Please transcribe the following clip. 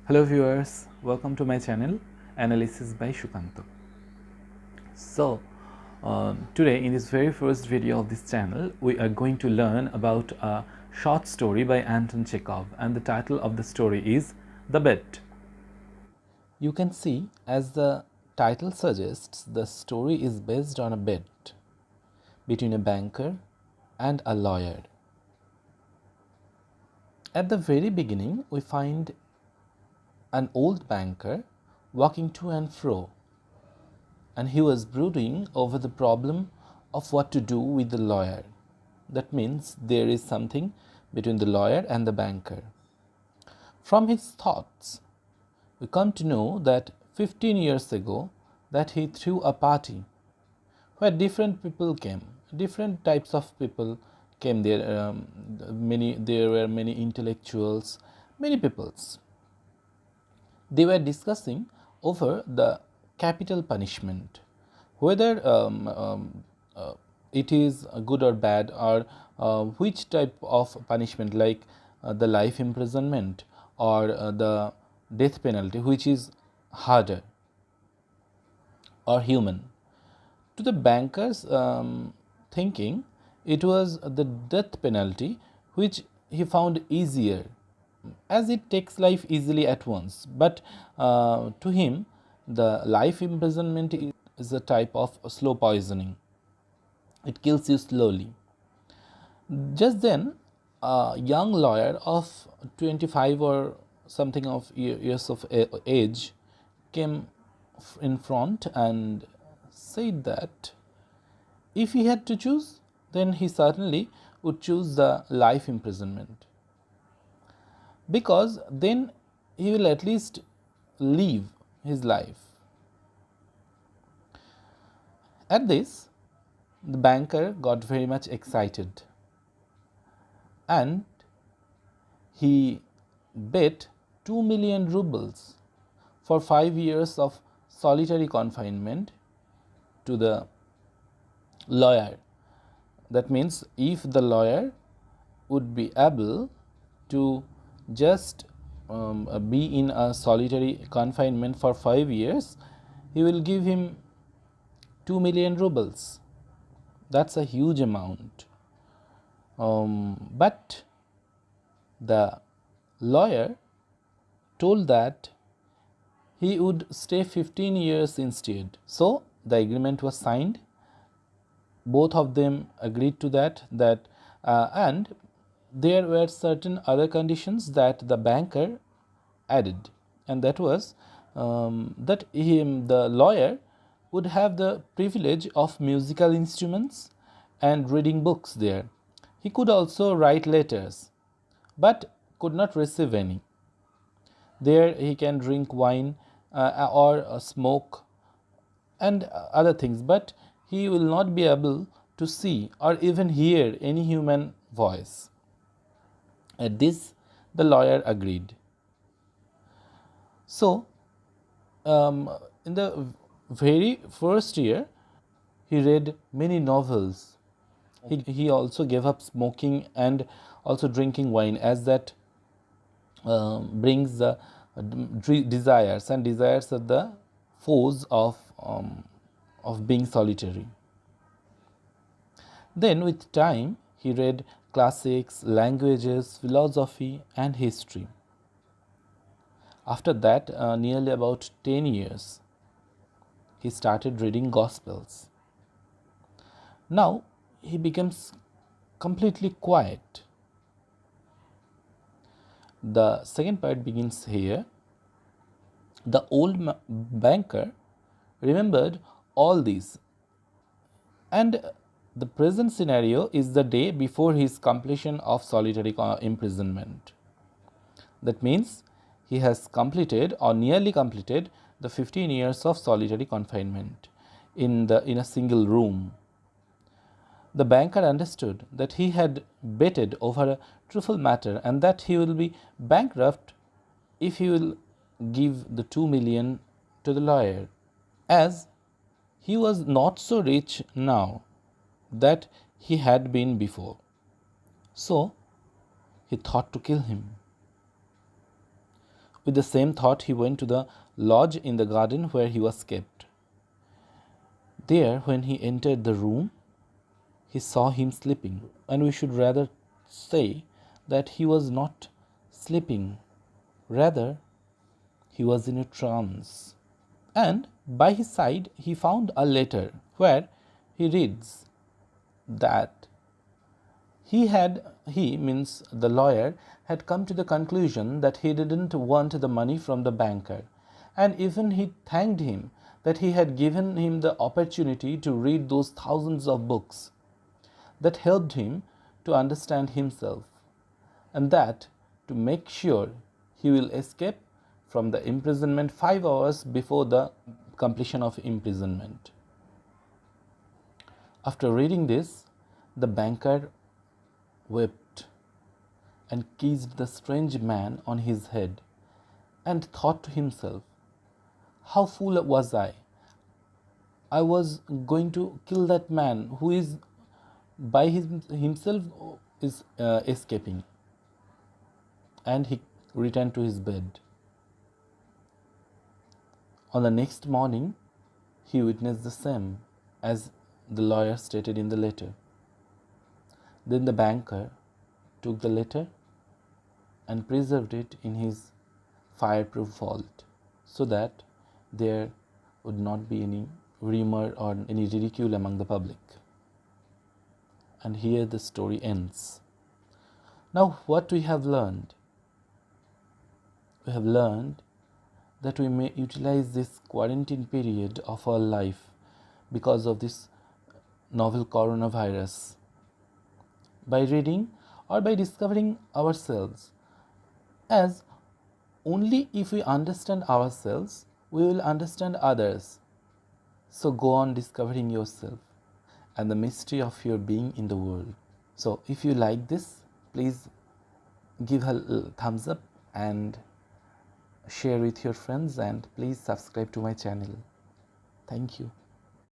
Hello viewers, welcome to my channel Analysis by Shukanto. So today in this very first video of this channel we are going to learn about a short story by Anton Chekhov, and the title of the story is The Bet. You can see, as the title suggests, the story is based on a bet between a banker and a lawyer. At the very beginning we find an old banker walking to and fro, and he was brooding over the problem of what to do with the lawyer. That means there is something between the lawyer and the banker. From his thoughts, we come to know that 15 years ago that he threw a party where different people came, different types of people came there. There were many intellectuals, many peoples. They were discussing over the capital punishment, whether it is good or bad, or which type of punishment, like the life imprisonment or the death penalty, which is harder or human. To the bankers' thinking, it was the death penalty which he found easier, as it takes life easily at once. But to him, the life imprisonment is a type of slow poisoning. It kills you slowly. Just then, a young lawyer of 25 or something of years of age came in front and said that if he had to choose, then he certainly would choose the life imprisonment, because then he will at least live his life. At this, the banker got very much excited, and he bet 2 million rubles for 5 years of solitary confinement to the lawyer. That means if the lawyer would be able to just be in a solitary confinement for 5 years, he will give him 2 million rubles. That's a huge amount. But the lawyer told that he would stay 15 years instead. So the agreement was signed. Both of them agreed to that, and there were certain other conditions that the banker added, and that was that the lawyer would have the privilege of musical instruments and reading books there. He could also write letters, but could not receive any. There he can drink wine or smoke and other things, but he will not be able to see or even hear any human voice. At this, the lawyer agreed. So, in the very first year, he read many novels. He also gave up smoking and also drinking wine, as that brings the desires, and desires are the foes of being solitary. Then with time he read classics, languages, philosophy and history. After that, nearly about 10 years, he started reading Gospels. Now he becomes completely quiet. The second part begins here. The old banker remembered all these, and the present scenario is the day before his completion of solitary imprisonment. That means he has completed or nearly completed the 15 years of solitary confinement in a single room. The banker understood that he had betted over a truthful matter, and that he will be bankrupt if he will give the 2 million to the lawyer, as he was not so rich now that he had been before. So he thought to kill him. With the same thought, he went to the lodge in the garden where he was kept. There, when he entered the room, he saw him sleeping, and we should rather say that he was not sleeping, rather, he was in a trance. And by his side, he found a letter where he reads that he means the lawyer had come to the conclusion that he didn't want the money from the banker, and even he thanked him that he had given him the opportunity to read those thousands of books that helped him to understand himself, and that to make sure he will escape from the imprisonment 5 hours before the completion of imprisonment. After reading this, the banker wept and kissed the strange man on his head, and thought to himself, how fool was I! I was going to kill that man who is by himself is escaping. And he returned to his bed. On the next morning, he witnessed the same as the lawyer stated in the letter. Then the banker took the letter and preserved it in his fireproof vault, so that there would not be any rumor or any ridicule among the public. And here the story ends. Now, what we have learned? We have learned that we may utilize this quarantine period of our life because of this novel coronavirus by reading or by discovering ourselves, as only if we understand ourselves, we will understand others. So go on discovering yourself and the mystery of your being in the world. So if you like this, please give a thumbs up and share with your friends, and please subscribe to my channel. Thank you.